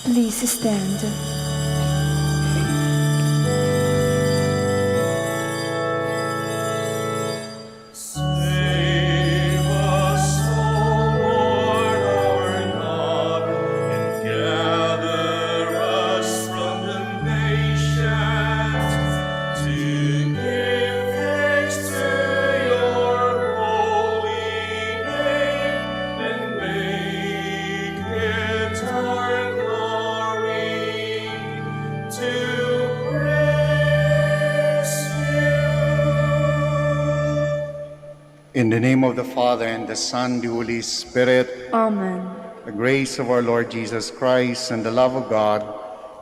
Please stand. Save us, O Lord our God, and gather us from the nations to give thanks to your holy name and make it our glory to praise you. In the name of the Father, and the Son, the Holy Spirit, Amen. the grace of our Lord Jesus Christ, and the love of God,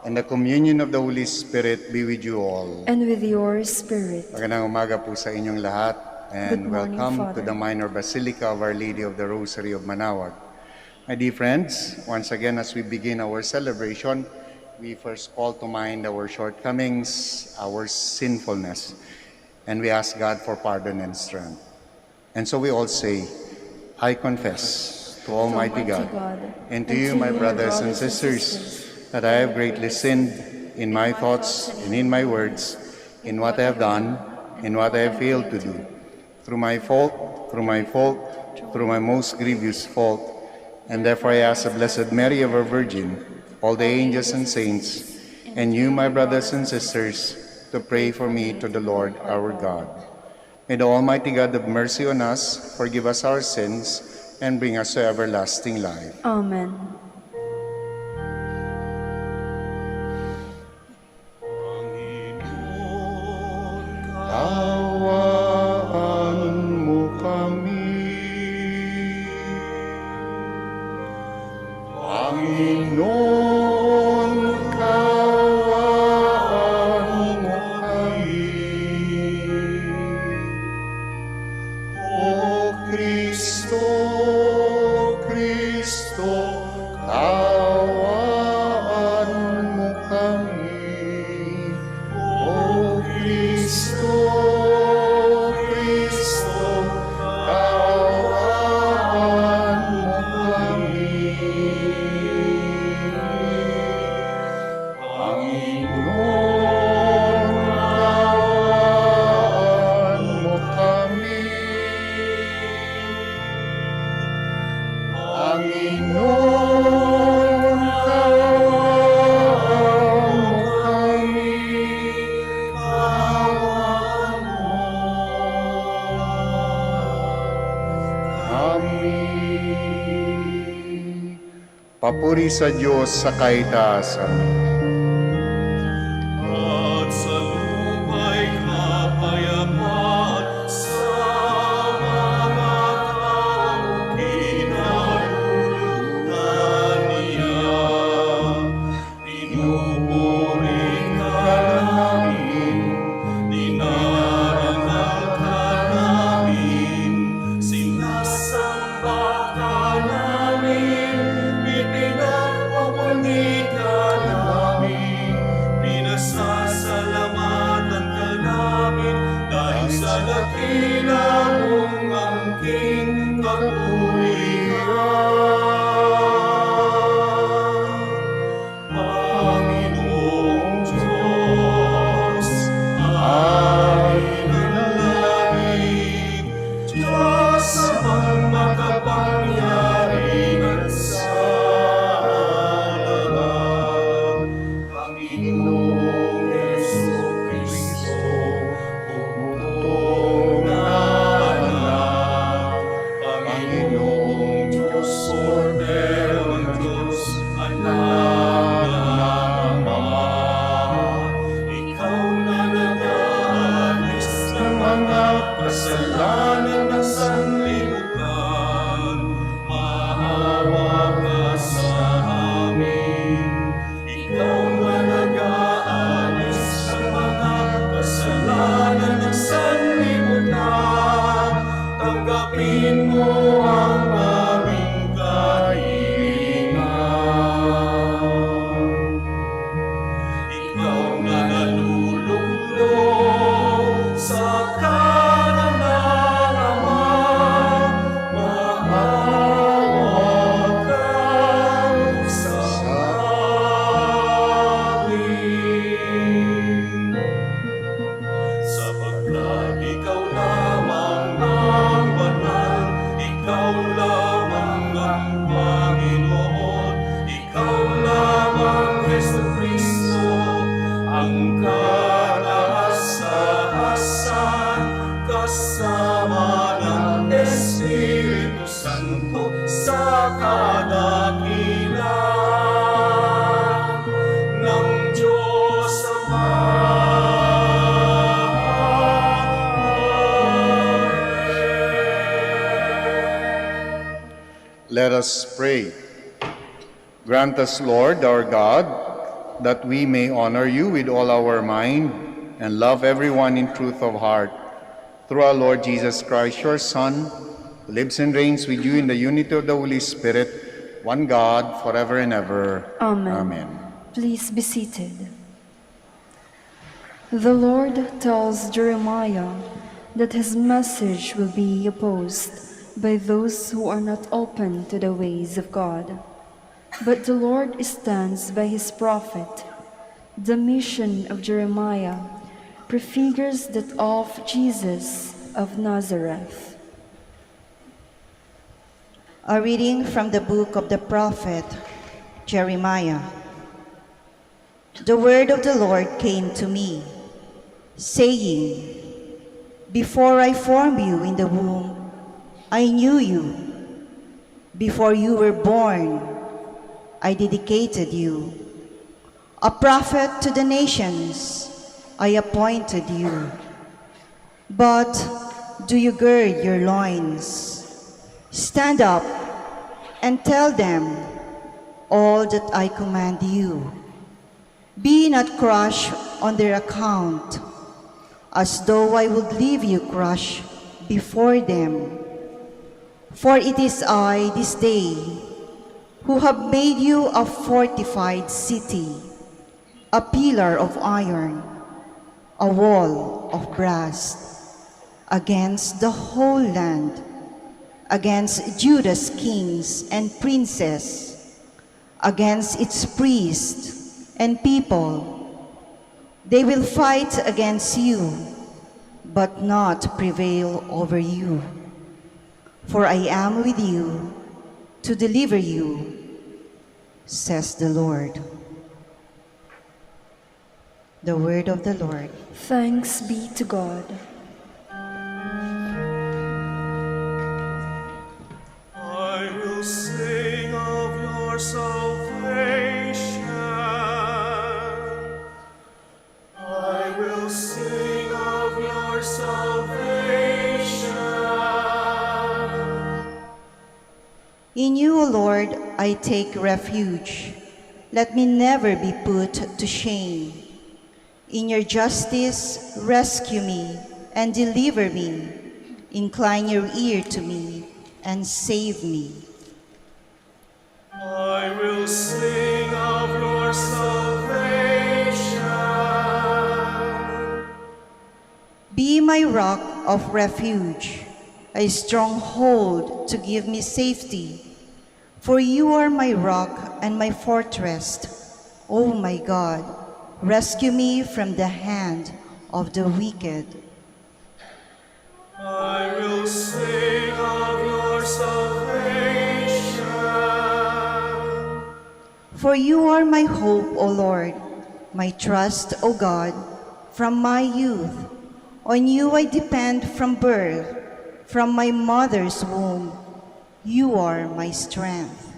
and the communion of the Holy Spirit be with you all. And with your spirit. Magandang umaga po sa inyong lahat, Good and morning, welcome Father. to the Minor Basilica of Our Lady of the Rosary of Manaoag. My dear friends, once again as we begin our celebration, we first call to mind our shortcomings, our sinfulness, and we ask God for pardon and strength. And so we all say, I confess to Almighty God and to you, my brothers and sisters, that I have greatly sinned in my thoughts and in my words, in what I have done, in what I have failed to do, through my fault, through my most grievous fault. And therefore I ask the Blessed Mary, ever Virgin, all the angels and saints, and you, my brothers and sisters, to pray for me to the Lord our God. May the Almighty God have mercy on us, forgive us our sins, and bring us to everlasting life. Amen. Panginoon, Kaawaan mo kami. Panginoon, kaawaan mo kami. O Kristo, Kristo, kaawaan mo kami. O Kristo, Kristo, kaawaan mo kami. Panginoon, kaawaan mo kami. Panginoon, kaawaan mo kami. Kaawaan mo kami. Papuri sa Diyos sa kaitaasan. at sa lupa'y kapayapaan sa mga taong kinalulugdan niya. Pinupuri ka namin, dinarangal ka namin, sinasamba ka namin, ipinagpupuni ka namin. sa kadakilaan ng Diyos Ama. Let us pray. Grant us, Lord, our God, that we may honor you with all our mind and love everyone in truth of heart. Through our Lord Jesus Christ, your Son, who lives and reigns with you in the unity of the Holy Spirit, one God, forever and ever. Amen. Amen. Please be seated. The Lord tells Jeremiah that his message will be opposed by those who are not open to the ways of God. But the Lord stands by his prophet. The mission of Jeremiah prefigures that of Jesus of Nazareth. A reading from the book of the prophet Jeremiah. The word of the Lord came to me, saying, Before I formed you in the womb, I knew you. Before you were born, I dedicated you. A prophet to the nations, I appointed you. But do you gird your loins? Stand up and tell them all that I command you. Be not crushed on their account, as though I would leave you crushed before them. For it is I this day who have made you a fortified city, a pillar of iron, a wall of brass, against the whole land, against Judah's kings and princes, against its priests and people. They will fight against you, but not prevail over you. For I am with you to deliver you, says the Lord. The word of the Lord. Thanks be to God. I will sing of your salvation. I will sing of your salvation. In you, O Lord, I take refuge. Let me never be put to shame. In your justice, rescue me and deliver me. Incline your ear to me and save me. I will sing of your salvation. Be my rock of refuge, a stronghold to give me safety. For you are my rock and my fortress. O my God, rescue me from the hand of the wicked. I will sing of your salvation. For you are my hope, O Lord, my trust, O God, from my youth. On you I depend from birth, from my mother's womb. You are my strength.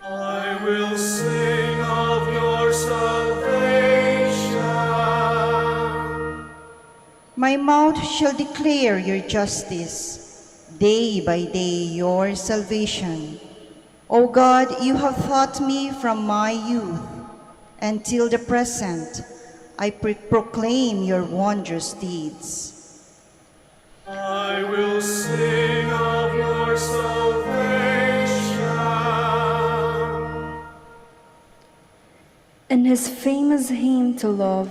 I will sing of your salvation. My mouth shall declare your justice, day by day your salvation. O God, you have taught me from my youth. Until the present, I proclaim your wondrous deeds. I will sing of your salvation. In his famous hymn to love,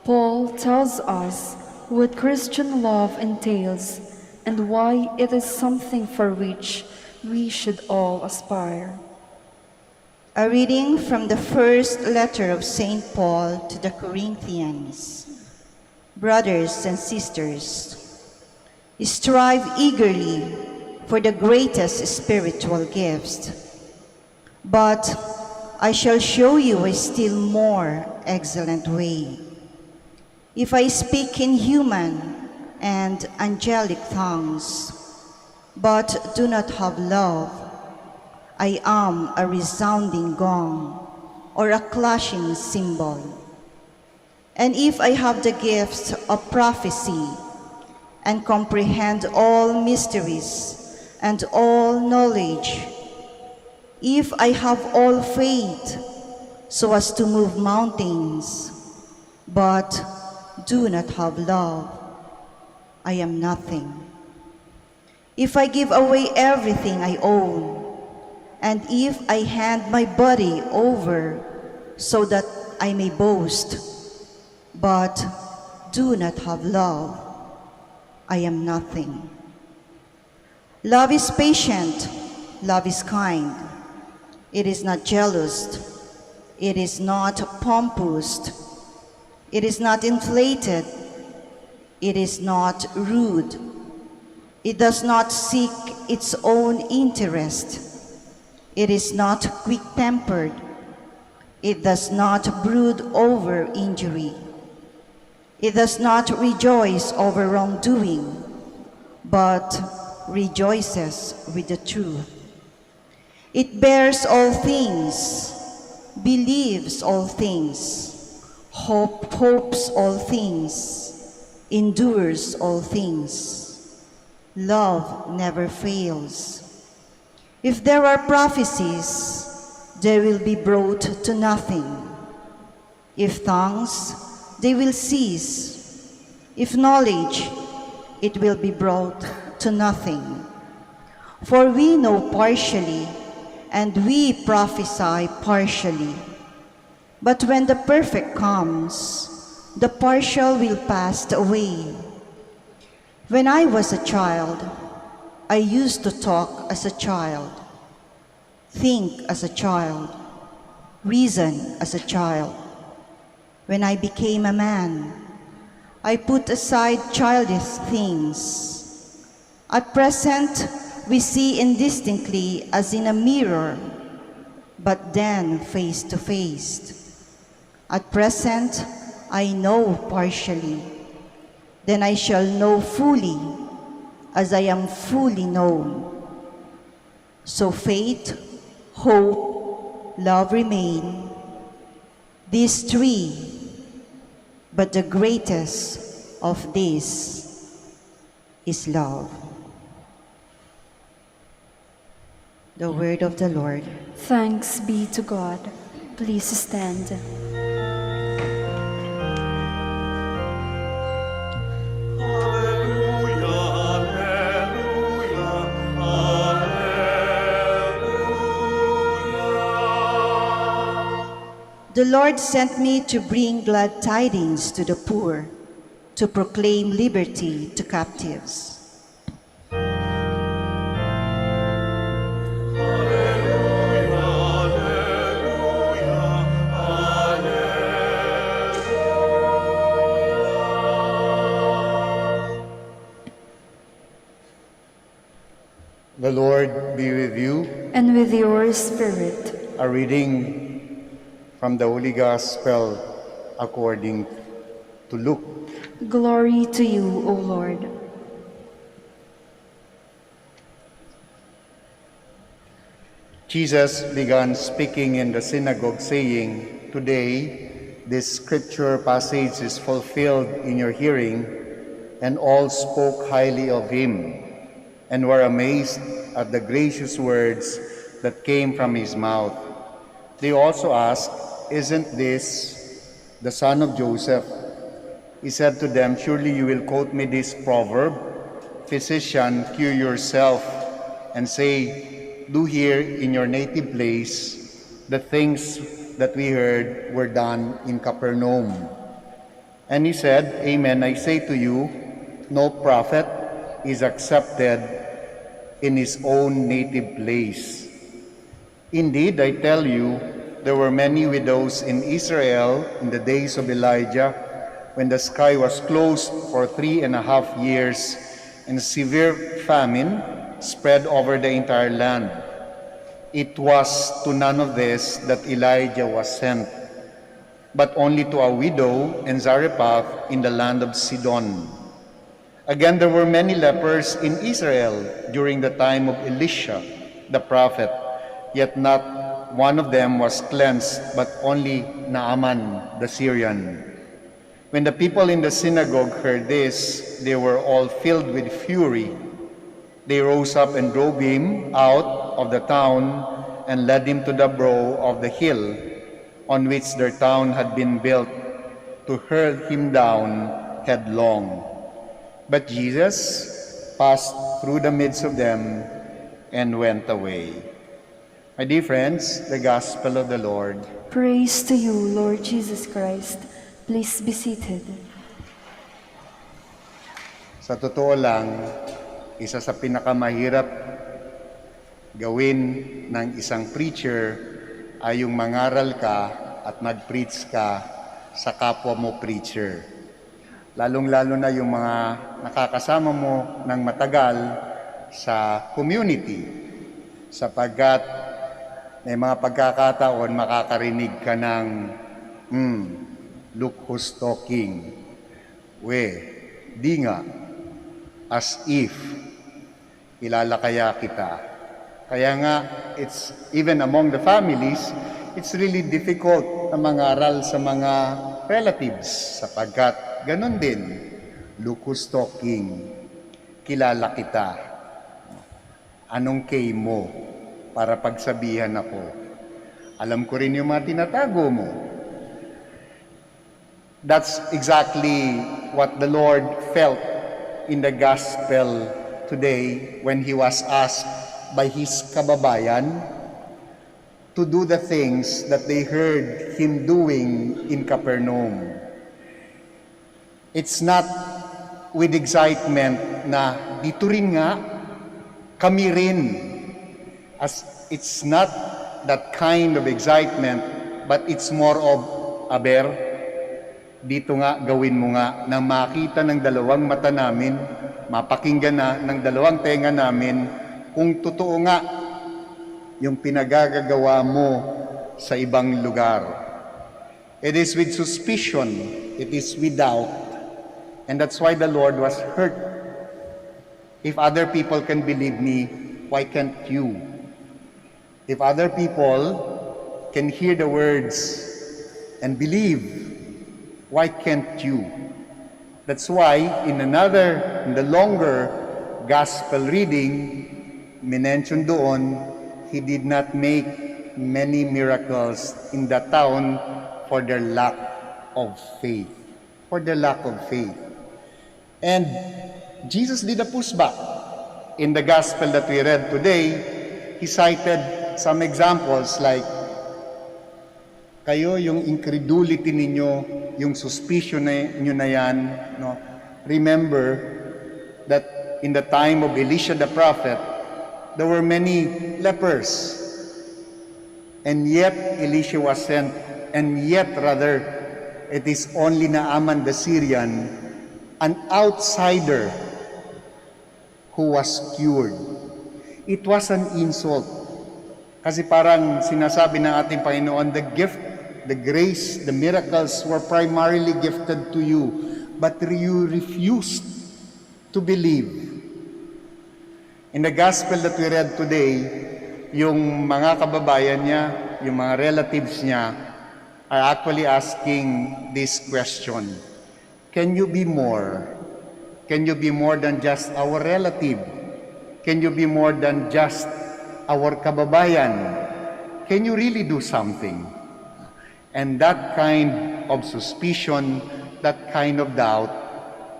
Paul tells us what Christian love entails and why it is something for which we should all aspire. A reading from the first letter of St. Paul to the Corinthians. Brothers and sisters, strive eagerly for the greatest spiritual gifts. But I shall show you a still more excellent way. If I speak in human and angelic tongues, but do not have love, I am a resounding gong or a clashing cymbal. And if I have the gifts of prophecy and comprehend all mysteries and all knowledge, if I have all faith so as to move mountains, but do not have love, I am nothing. If I give away everything I own, and if I hand my body over so that I may boast, but do not have love, I am nothing. Love is patient, love is kind. It is not jealous, it is not pompous, it is not inflated, it is not rude, it does not seek its own interest, it is not quick-tempered, it does not brood over injury, it does not rejoice over wrongdoing, but rejoices with the truth. It bears all things, believes all things, hopes all things, endures all things. Love never fails. If there are prophecies, they will be brought to nothing. If tongues, they will cease. If knowledge, it will be brought to nothing. For we know partially, and we prophesy partially. But when the perfect comes, the partial will pass away. When I was a child, I used to talk as a child, think as a child, reason as a child. When I became a man, I put aside childish things. At present, we see indistinctly as in a mirror, but then face to face. At present, I know partially. Then I shall know fully, as I am fully known. So faith, hope, love remain, these three, but the greatest of these is love. The word of the Lord. Thanks be to God. Please stand. Alleluia, alleluia, alleluia. The Lord sent me to bring glad tidings to the poor, to proclaim liberty to captives. The Lord be with you. And with your spirit. A reading from the Holy Gospel according to Luke. Glory to you, O Lord. Jesus began speaking in the synagogue, saying, "Today, this scripture passage is fulfilled in your hearing," and all spoke highly of him, and were amazed at the gracious words that came from his mouth. They also asked, "Isn't this the son of Joseph?" He said to them, "Surely you will quote me this proverb, 'Physician, cure yourself,' and say, 'Do here in your native place the things that we heard were done in Capernaum.' And he said, 'Amen, I say to you, no prophet is accepted in his own native place. Indeed, I tell you, there were many widows in Israel in the days of Elijah, when the sky was closed for 3.5 years, and severe famine spread over the entire land. It was to none of this that Elijah was sent, but only to a widow in Zarephath in the land of Sidon. Again, there were many lepers in Israel during the time of Elisha, the prophet, yet not one of them was cleansed, but only Naaman the Syrian. When the people in the synagogue heard this, they were all filled with fury. They rose up and drove him out of the town and led him to the brow of the hill on which their town had been built, to hurl him down headlong. But Jesus passed through the midst of them and went away. My dear friends, the Gospel of the Lord. Praise to you, Lord Jesus Christ. Please be seated. Sa totoo lang, isa sa pinakamahirap gawin ng isang preacher ay yung mangaral ka at mag-preach ka sa kapwa mo preacher. Lalong-lalo na yung mga nakakasama mo ng matagal sa community, sapagkat may mga pagkakataon makakarinig ka ng look who's talking. Di nga, as if kilala kaya kita. Kaya nga, it's even among the families, it's really difficult na mangaral sa mga relatives sapagkat ganon din, look who's talking, kilala kita. Anong kay mo para pagsabihan ako? Alam ko rin yung mga tinatago mo. That's exactly what the Lord felt in the gospel today when He was asked by His kababayan to do the things that they heard Him doing in Capernaum. It's not with excitement na dito rin nga, kami rin. As it's not that kind of excitement, but it's more of, aber, dito nga, gawin mo nga, na makita ng dalawang mata namin, mapakinggan na ng dalawang tenga namin, kung totoo nga yung pinagagagawa mo sa ibang lugar. It is with suspicion, it is with doubt, and that's why the Lord was hurt. If other people can believe me, why can't you? If other people can hear the words and believe, why can't you? That's why in the longer gospel reading, minention doon, He did not make many miracles in the town for their lack of faith. For their lack of faith. And Jesus did a pushback. In the gospel that we read today, He cited some examples like, kayo yung incredulity ninyo, yung suspicion ninyo na yan, no? Remember that in the time of Elisha the prophet, there were many lepers. And yet Elisha was sent, and yet rather it is only Naaman the Syrian, an outsider, who was cured. It was an insult. Kasi parang sinasabi ng ating Panginoon, the gift, the grace, the miracles were primarily gifted to you, but you refused to believe. In the gospel that we read today, yung mga kababayan niya, yung mga relatives niya, are actually asking this question, can you be more? Can you be more than just our relative? Can you be more than just our kababayan? Can you really do something? And that kind of suspicion, that kind of doubt,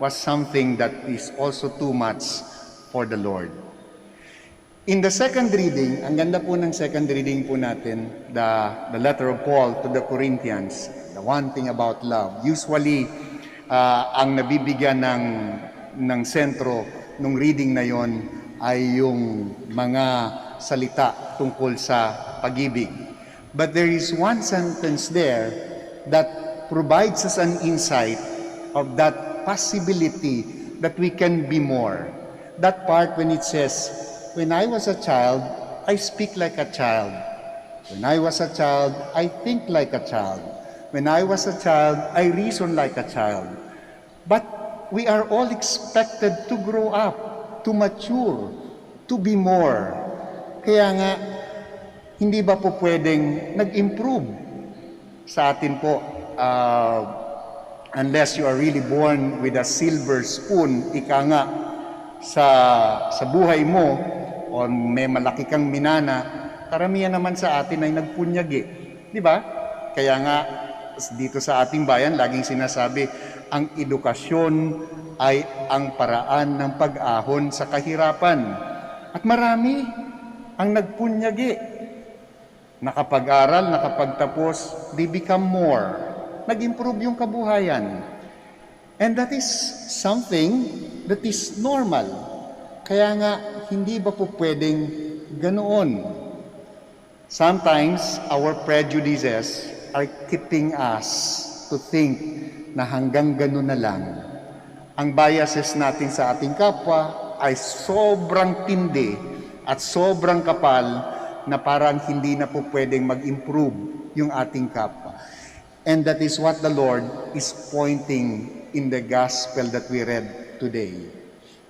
was something that is also too much for the Lord. In the second reading, ang ganda po ng second reading po natin, the letter of Paul to the Corinthians, the one thing about love. Usually, ang nabibigyan ng sentro ng reading na yon ay yung mga salita tungkol sa pag-ibig. But there is one sentence there that provides us an insight of that possibility that we can be more. That part when it says, when I was a child, I speak like a child. When I was a child, I think like a child. When I was a child, I reason like a child. But we are all expected to grow up, to mature, to be more. Kaya nga, hindi ba po pwedeng nag-improve sa atin po? Unless you are really born with a silver spoon, ika nga, sa buhay mo, o may malaki kang minana, karamihan naman sa atin ay nagpunyagi. Di ba? Kaya nga, dito sa ating bayan, laging sinasabi, ang edukasyon ay ang paraan ng pag-ahon sa kahirapan. At marami ang nagpunyagi. Nakapag-aral, nakapagtapos, they become more. Nag-improve yung kabuhayan. And that is something that is normal. Kaya nga, hindi ba po pwedeng ganoon? Sometimes, our prejudices are keeping us to think na hanggang ganun na lang. Ang biases natin sa ating kapwa ay sobrang tindi at sobrang kapal na parang hindi na po pwedeng mag-improve yung ating kapwa. And that is what the Lord is pointing in the gospel that we read today.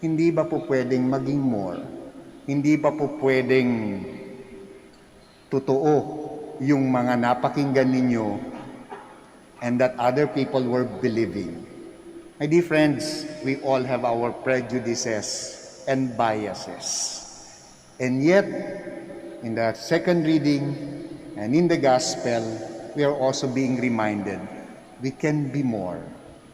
Hindi ba po pwedeng maging more? Hindi ba po pwedeng totoo yung mga napakinggan ninyo and that other people were believing? My dear friends, we all have our prejudices and biases. And yet, in the second reading and in the gospel, we are also being reminded we can be more.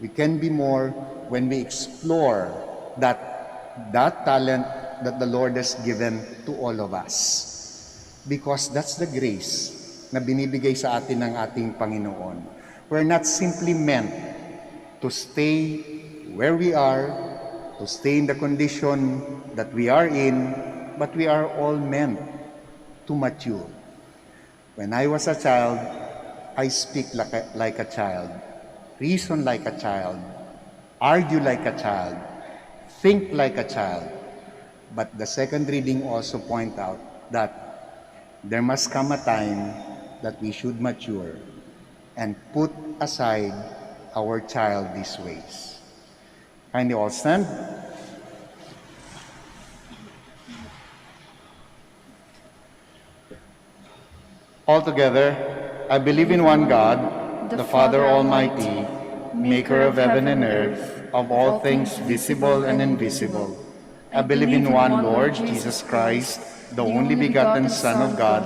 We can be more when we explore that talent that the Lord has given to all of us. Because that's the grace na binibigay sa atin ng ating Panginoon. We're not simply meant to stay where we are, to stay in the condition that we are in, but we are all meant to mature. When I was a child, I speak like a child, reason like a child, argue like a child, think like a child. But the second reading also point out that there must come a time that we should mature and put aside our childish ways. Kindly all stand. All together, I believe in one God, the Father Almighty, maker of heaven and earth, of all things visible and invisible. I believe in one Lord Jesus Christ, the only begotten Son of God,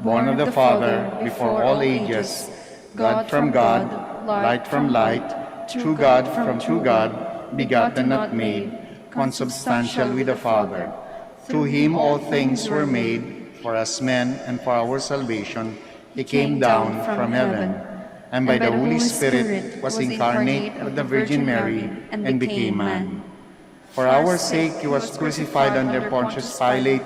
born of the Father before all ages, God from God, light from light, true God from true God, begotten not made, consubstantial with the Father. Through him all things were made. For us men and for our salvation, he came down from heaven, and by the Holy Spirit was incarnate of the Virgin Mary and became man. For our sake he was crucified under Pontius Pilate,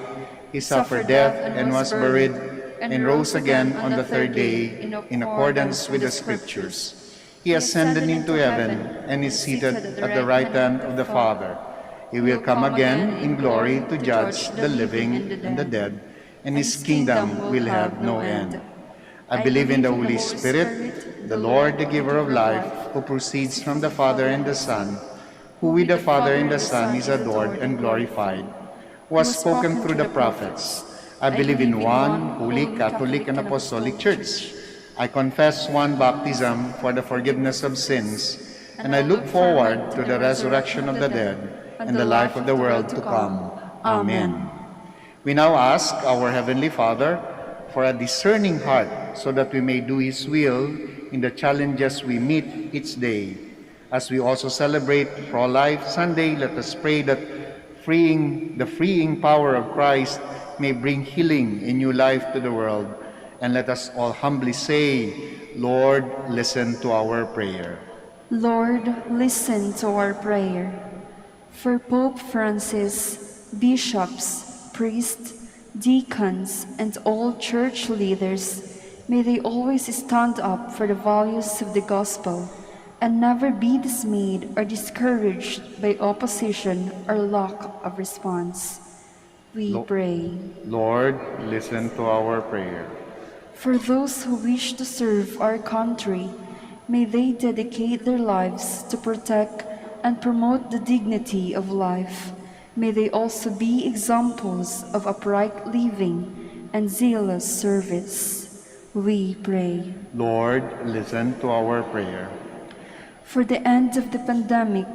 he suffered death and was buried, and rose again on the third day in accordance with the Scriptures. He ascended into heaven and is seated at the right hand of the Father. He will come again in glory to judge the living and the dead, and his kingdom will have no end. I believe in the Holy Spirit, the Lord, the giver of life, who proceeds from the Father and the Son, who with the Father and the Son is adored and glorified, who has spoken through the prophets. I believe in one holy, Catholic, and Apostolic Church. I confess one baptism for the forgiveness of sins, and I look forward to the resurrection of the dead and the life of the world to come. Amen. We now ask our Heavenly Father for a discerning heart so that we may do His will in the challenges we meet each day. As we also celebrate Pro-Life Sunday, let us pray that the freeing power of Christ may bring healing and new life to the world. And let us all humbly say, Lord, listen to our prayer. Lord, listen to our prayer. For Pope Francis, bishops, priests, deacons, and all church leaders, may they always stand up for the values of the gospel and never be dismayed or discouraged by opposition or lack of response. We pray. Lord, listen to our prayer. For those who wish to serve our country, may they dedicate their lives to protect and promote the dignity of life. May they also be examples of upright living and zealous service. We pray. Lord, listen to our prayer. For the end of the pandemic,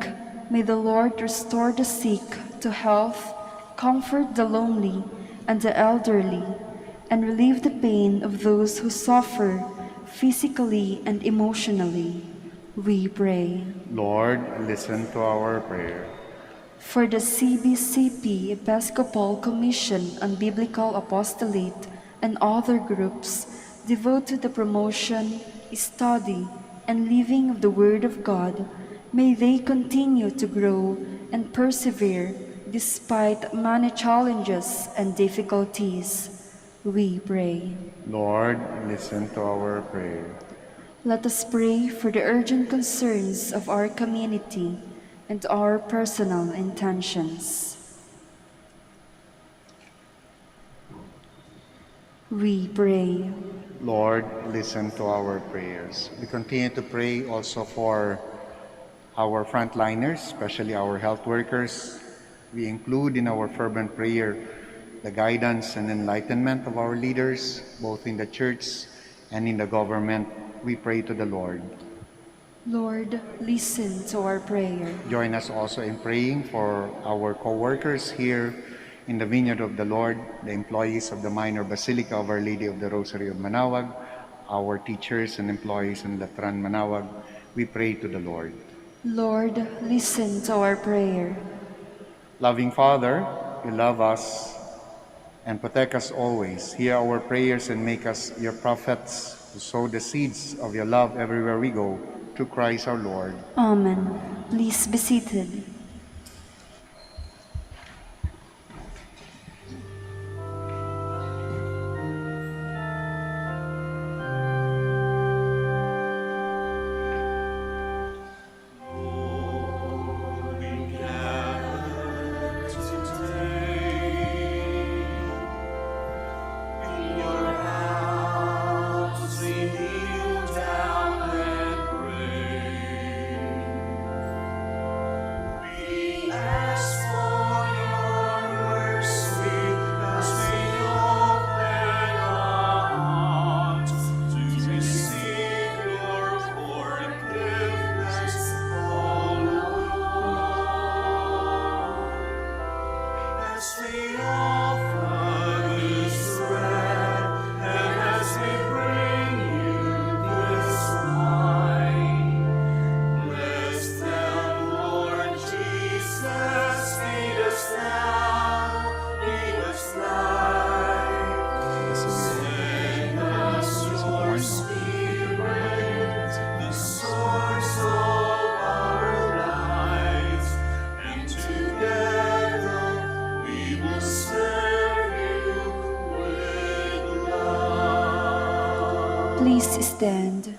may the Lord restore the sick to health, comfort the lonely and the elderly, and relieve the pain of those who suffer physically and emotionally. We pray. Lord, listen to our prayer. For the CBCP Episcopal Commission on Biblical Apostolate and other groups devoted to the promotion, study, and living of the Word of God, may they continue to grow and persevere despite many challenges and difficulties. We pray. Lord, listen to our prayer. Let us pray for the urgent concerns of our community and our personal intentions. We pray. Lord, listen to our prayers. We continue to pray also for our frontliners, especially our health workers. We include in our fervent prayer the guidance and enlightenment of our leaders, both in the church and in the government. We pray to the Lord. Lord, listen to our prayer. Join us also in praying for our co-workers here in the Vineyard of the Lord, the employees of the Minor Basilica of Our Lady of the Rosary of Manaoag, our teachers and employees in Latran Manaoag. We pray to the Lord. Lord, listen to our prayer. Loving Father, you love us and protect us always. Hear our prayers and make us your prophets to sow the seeds of your love everywhere we go. Through Christ our Lord. Amen. Please be seated. Please stand.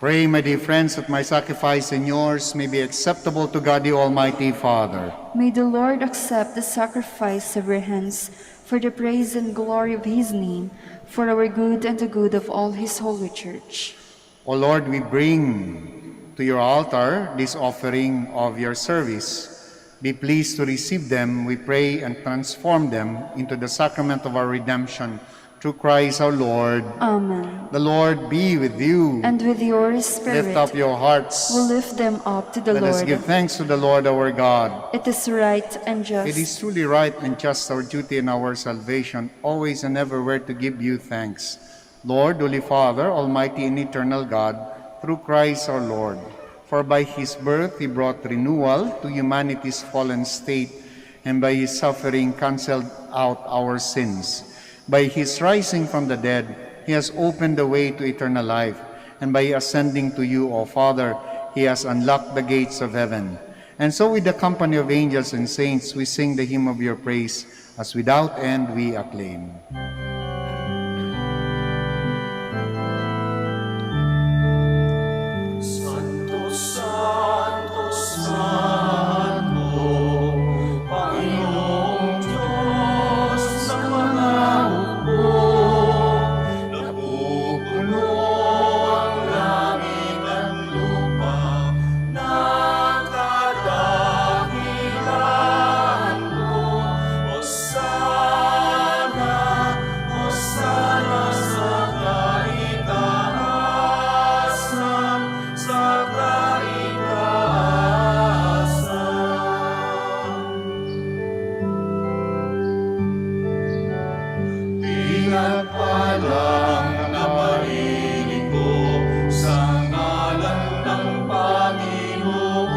Pray, my dear friends, that my sacrifice and yours may be acceptable to God the Almighty Father. May the Lord accept the sacrifice of your hands for the praise and glory of his name, for our good and the good of all his holy church. O Lord, we bring to your altar this offering of your service. Be pleased to receive them, we pray, and transform them into the sacrament of our redemption. Through Christ our Lord. Amen. The Lord be with you. And with your spirit. Lift up your hearts. We'll lift them up to the Let Lord. us give thanks to the Lord our God. It is right and just. It is truly right and just, our duty and our salvation, always and everywhere to give you thanks. Lord, Holy Father, Almighty and Eternal God, through Christ our Lord. For by his birth he brought renewal to humanity's fallen state, and by his suffering canceled out our sins. By his rising from the dead, he has opened the way to eternal life, and by ascending to you, O Father, he has unlocked the gates of heaven. And so with the company of angels and saints, we sing the hymn of your praise, as without end we acclaim. Santo, Santo, Santo, Panginoong Diyos ng mga hukbo, napupuno ang langit at lupa ng pinagpalang na marinig ko sa ngalan ng Panginoon.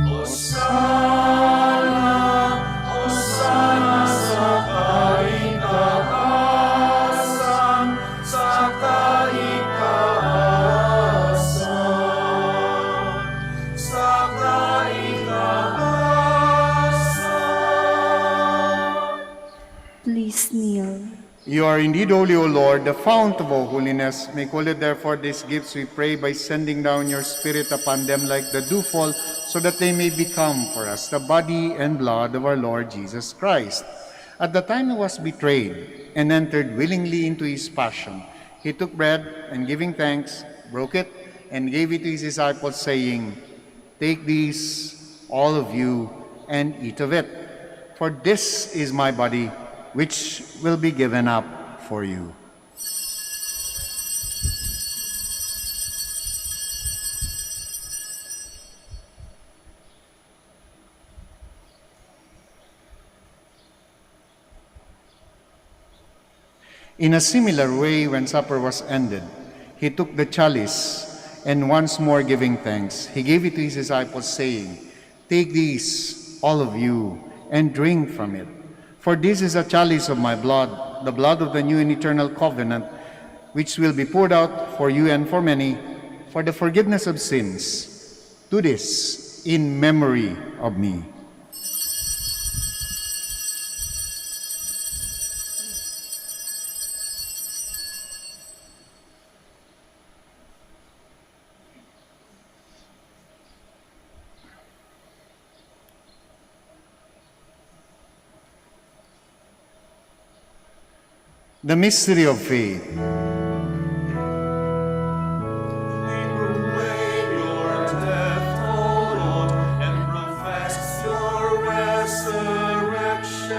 Hosana, Hosana sa kaitaasan, sa kaitaasan, sa kaitaasan. Please kneel. You are indeed holy, O Lord, the fount of all holiness. Make holy, therefore, these gifts, we pray, by sending down your Spirit upon them like the dewfall, so that they may become for us the body and blood of our Lord Jesus Christ. At the time he was betrayed and entered willingly into his passion, he took bread and, giving thanks, broke it and gave it to his disciples, saying, "Take these, all of you, and eat of it. For this is my body, which will be given up for you." In a similar way, when supper was ended, he took the chalice, and once more giving thanks, he gave it to his disciples, saying, "Take these, all of you, and drink from it. For this is a chalice of my blood, the blood of the new and eternal covenant, which will be poured out for you and for many, for the forgiveness of sins. Do this in memory of me." The mystery of faith. We proclaim your death, O Lord, and profess your resurrection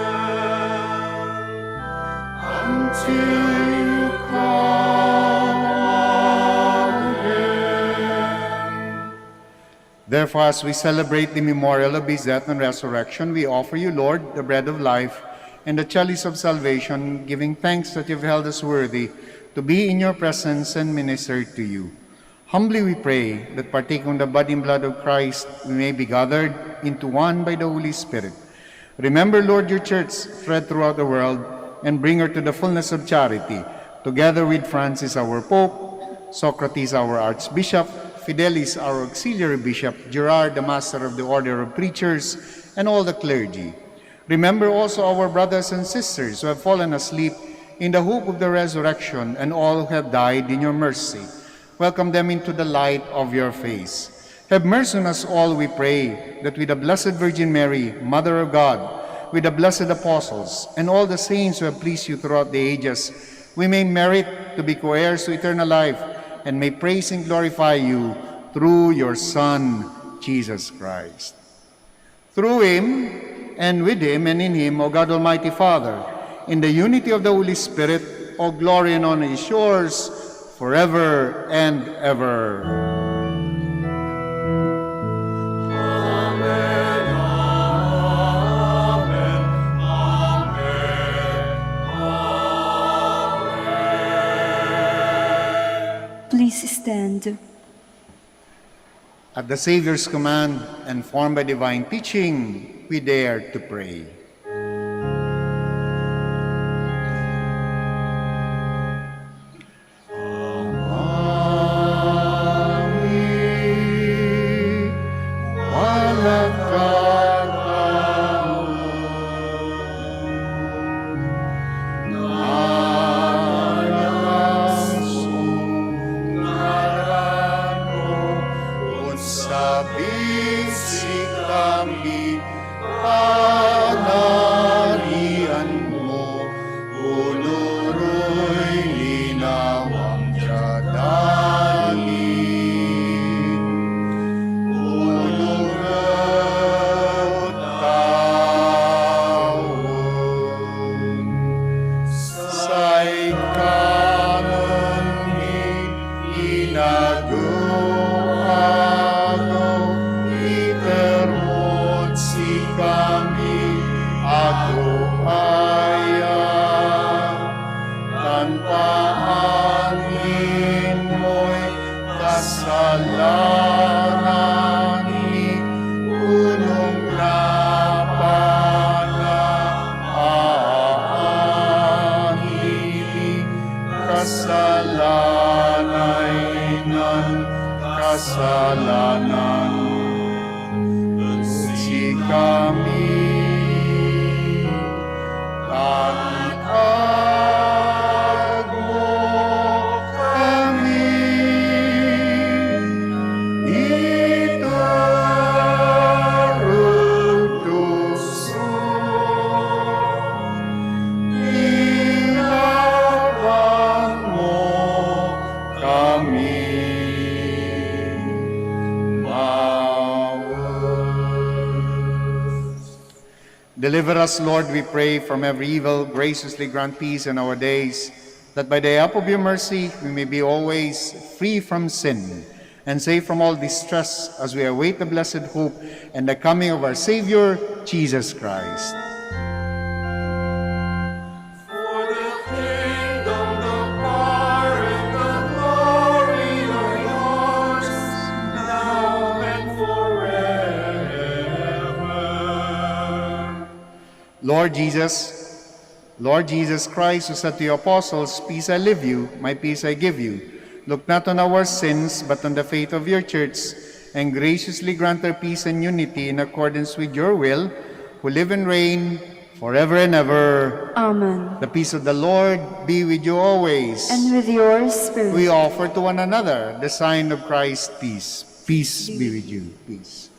until you come again. Therefore, as we celebrate the memorial of his death and resurrection, we offer you, Lord, the bread of life and the chalice of salvation, giving thanks that you've held us worthy to be in your presence and minister to you. Humbly we pray that, partaking of the body and blood of Christ, we may be gathered into one by the Holy Spirit. Remember, Lord, your church spread throughout the world, and bring her to the fullness of charity, together with Francis, our Pope, Socrates, our Archbishop, Fidelis, our Auxiliary Bishop, Gerard, the Master of the Order of Preachers, and all the clergy. Remember also our brothers and sisters who have fallen asleep in the hope of the resurrection, and all who have died in your mercy. Welcome them into the light of your face. Have mercy on us all, we pray, that with the Blessed Virgin Mary, Mother of God, with the blessed apostles, and all the saints who have pleased you throughout the ages, we may merit to be co-heirs to eternal life, and may praise and glorify you through your Son, Jesus Christ. Through him, and with him, and in him, O God Almighty Father, in the unity of the Holy Spirit, all glory and honor is yours forever and ever. Amen, amen, amen, amen. Please stand. At the Savior's command, and formed by divine teaching, we dare to pray. Sabisi kami, Anak kasalanan, si kami tanag mo kami, itarutuso, ilaban mo kami. Deliver us, Lord, we pray, from every evil. Graciously grant peace in our days, that by the help of your mercy we may be always free from sin and safe from all distress as we await the blessed hope and the coming of our Savior, Jesus Christ. For the kingdom, the power, and the glory are yours, now and forever. Lord Jesus Christ, who said to your apostles, "Peace I leave you, my peace I give you," look not on our sins, but on the faith of your church, and graciously grant her peace and unity in accordance with your will, who live and reign forever and ever. Amen. The peace of the Lord be with you always. And with your spirit. We offer to one another the sign of Christ's peace. Peace be with you. Peace.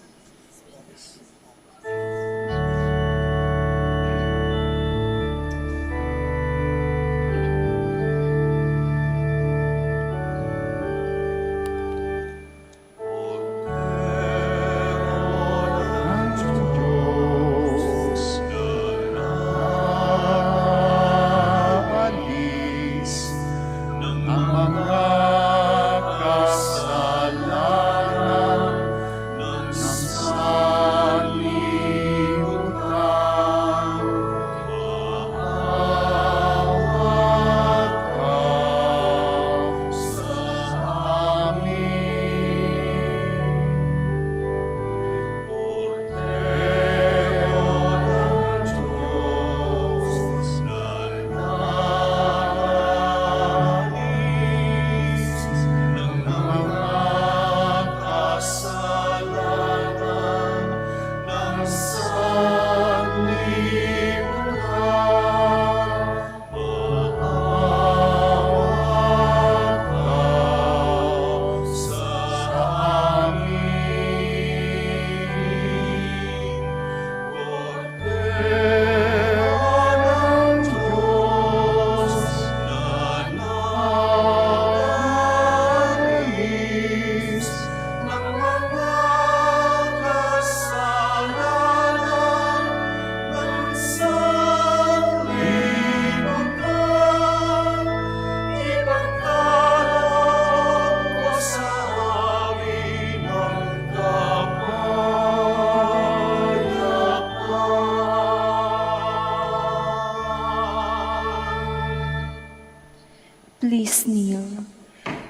Please kneel.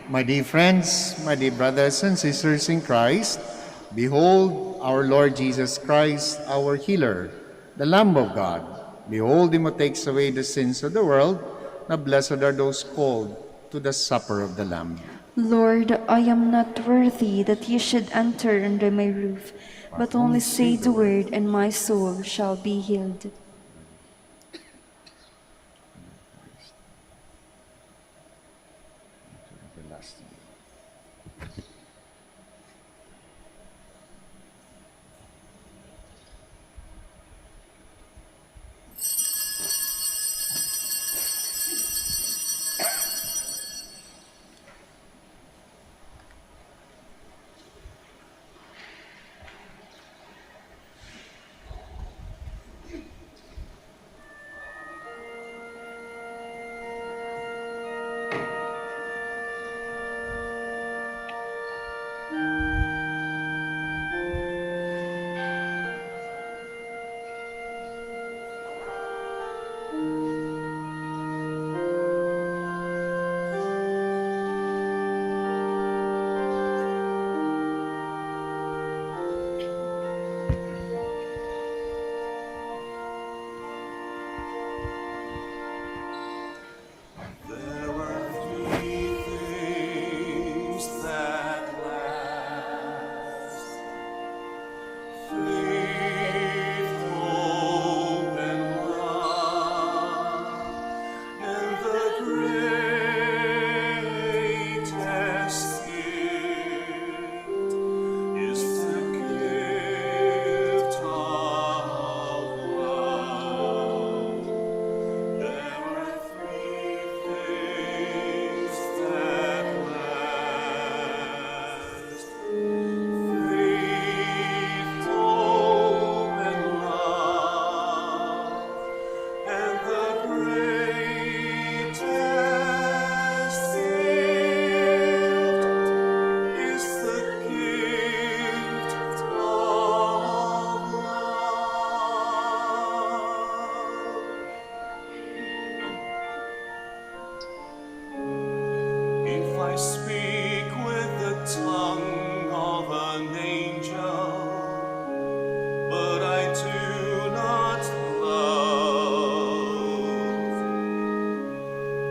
My dear friends, my dear brothers and sisters in Christ, behold our Lord Jesus Christ, our healer, the Lamb of God. Behold him who takes away the sins of the world. Now blessed are those called to the supper of the Lamb. Lord, I am not worthy that you should enter under my roof, but only say the word, and my soul shall be healed.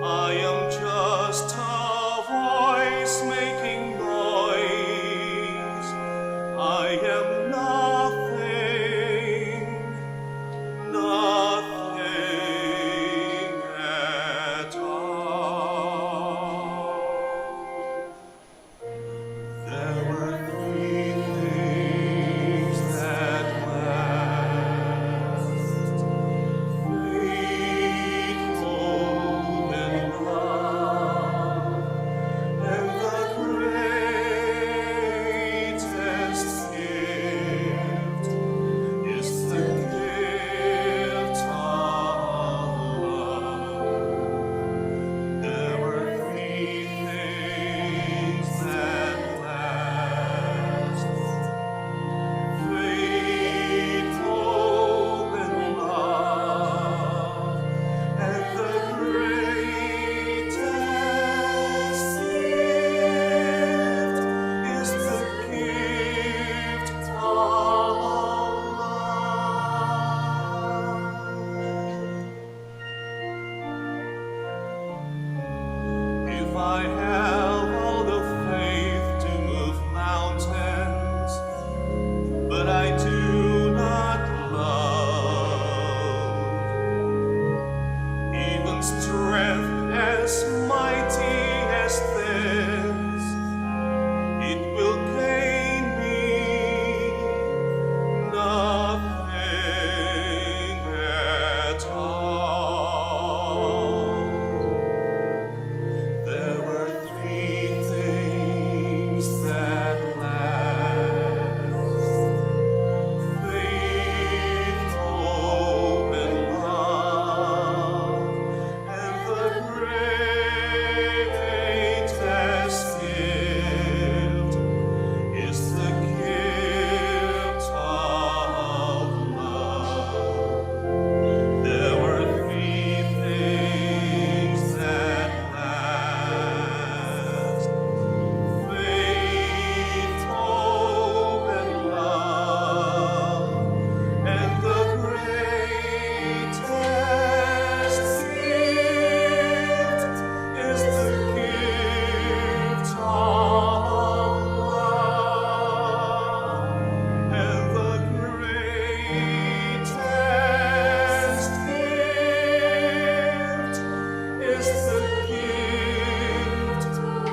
I am just a voice making noise. I am nothing, nothing at all. There were three things that last: faith, hope, and love. And the greatest gift is the gift of love. There were three things that last: faith, hope, and love. And the greatest gift is the gift of love. If I have all the faith to move mountains, but I do not love, even strength as mighty as this, it will gain me nothing at all. There were three things that last: faith, hope, and love. And the greatest gift is the gift of love. There were three things that last: faith, hope, and love. And the greatest gift is the gift of love. And the greatest gift is the gift of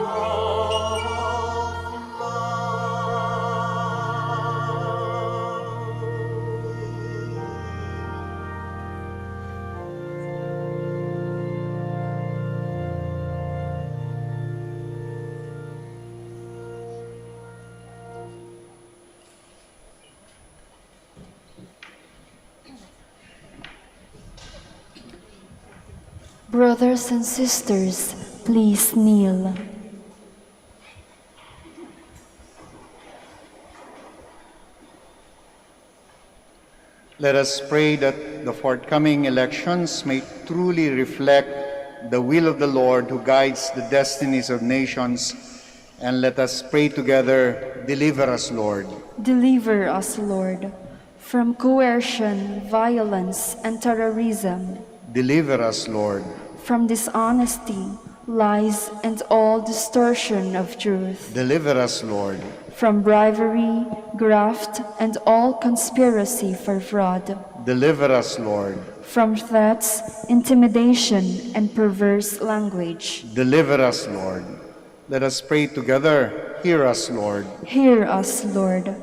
Brothers and sisters, please kneel. Let us pray that the forthcoming elections may truly reflect the will of the Lord who guides the destinies of nations. And let us pray together, deliver us, Lord. Deliver us, Lord, from coercion, violence, and terrorism, Deliver us, Lord. from dishonesty, lies, and all distortion of truth, Deliver us, Lord. from bribery, graft, and all conspiracy for fraud, Deliver us, Lord. from threats, intimidation, and perverse language. Deliver us, Lord. Let us pray together. Hear us, Lord. Hear us, Lord,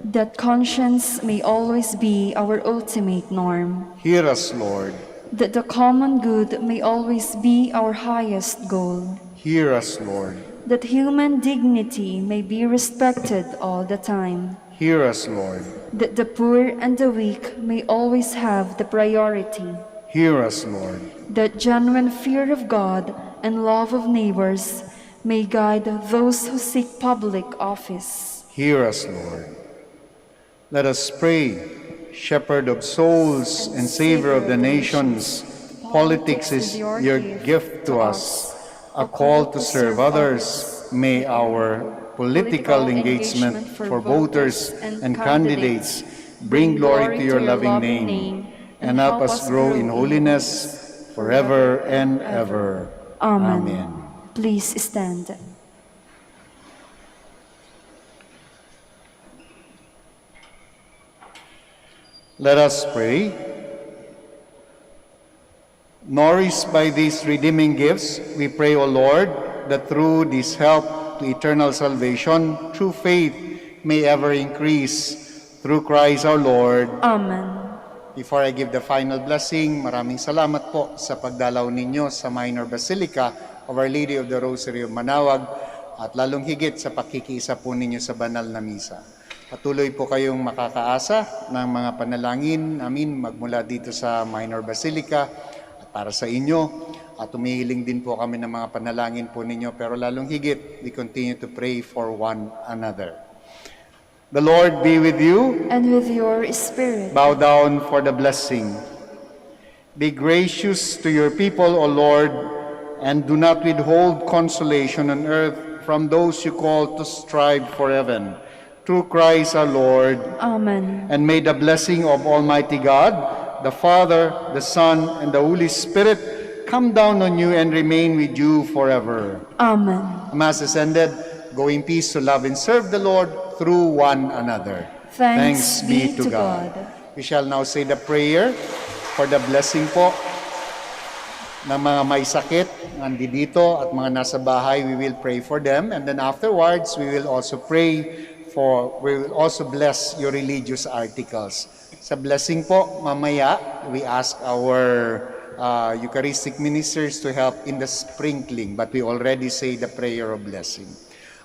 that conscience may always be our ultimate norm, Hear us, Lord. that the common good may always be our highest goal, Hear us, Lord. that human dignity may be respected all the time, Hear us, Lord. that the poor and the weak may always have the priority, Hear us, Lord. that genuine fear of God and love of neighbors may guide those who seek public office. Hear us, Lord. Let us pray. Shepherd of souls and Savior of the nations, politics is your gift to us, a call to serve others. May our political engagement for voters and candidates bring glory to your loving name and help us grow in holiness forever and ever. Amen. Amen. Please stand. Let us pray. Nourished by these redeeming gifts, we pray, O Lord, that through this help to eternal salvation, through faith, may ever increase. Through Christ our Lord. Amen. Before I give the final blessing, maraming salamat po sa pagdalaw ninyo sa Minor Basilica of Our Lady of the Rosary of Manaoag at lalong higit sa pakikiisa po ninyo sa banal na misa. Patuloy po kayong makakaasa ng mga panalangin namin magmula dito sa Minor Basilica at para sa inyo. At umihiling din po kami ng mga panalangin po ninyo, pero lalong higit, we continue to pray for one another. The Lord be with you. And with your spirit. Bow down for the blessing. Be gracious to your people, O Lord, and do not withhold consolation on earth from those you call to strive for heaven. Through Christ our Lord. Amen. And may the blessing of Almighty God, the Father, the Son, and the Holy Spirit come down on you and remain with you forever. Amen. The Mass is ended. Go in peace to love and serve the Lord through one another. Thanks be to God. We shall now say the prayer for the blessing po ng mga may sakit, nandito at mga nasa bahay. We will pray for them, and then afterwards we will also bless your religious articles. Sa blessing po, mamaya, we ask our Eucharistic ministers to help in the sprinkling, but we already say the prayer of blessing.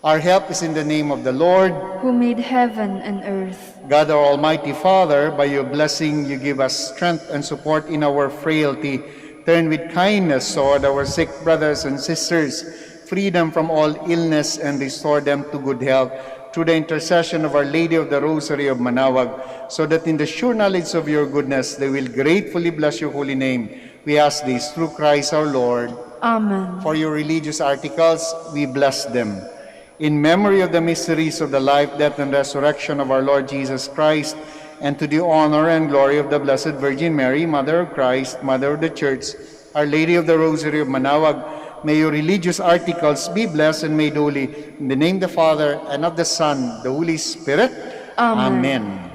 Our help is in the name of the Lord, who made heaven and earth. God our Almighty Father. By your blessing you give us strength and support in our frailty. Turn with kindness toward our sick brothers and sisters, freedom from all illness, and restore them to good health through the intercession of Our Lady of the Rosary of Manaoag, so that in the sure knowledge of your goodness they will gratefully bless your holy name. We ask this through Christ our Lord. Amen. For your religious articles, we bless them. In memory of the mysteries of the life, death, and resurrection of our Lord Jesus Christ, and to the honor and glory of the Blessed Virgin Mary, Mother of Christ, Mother of the Church, Our Lady of the Rosary of Manaoag, may your religious articles be blessed and made holy. In the name of the Father, and of the Son, the Holy Spirit. Amen. Amen.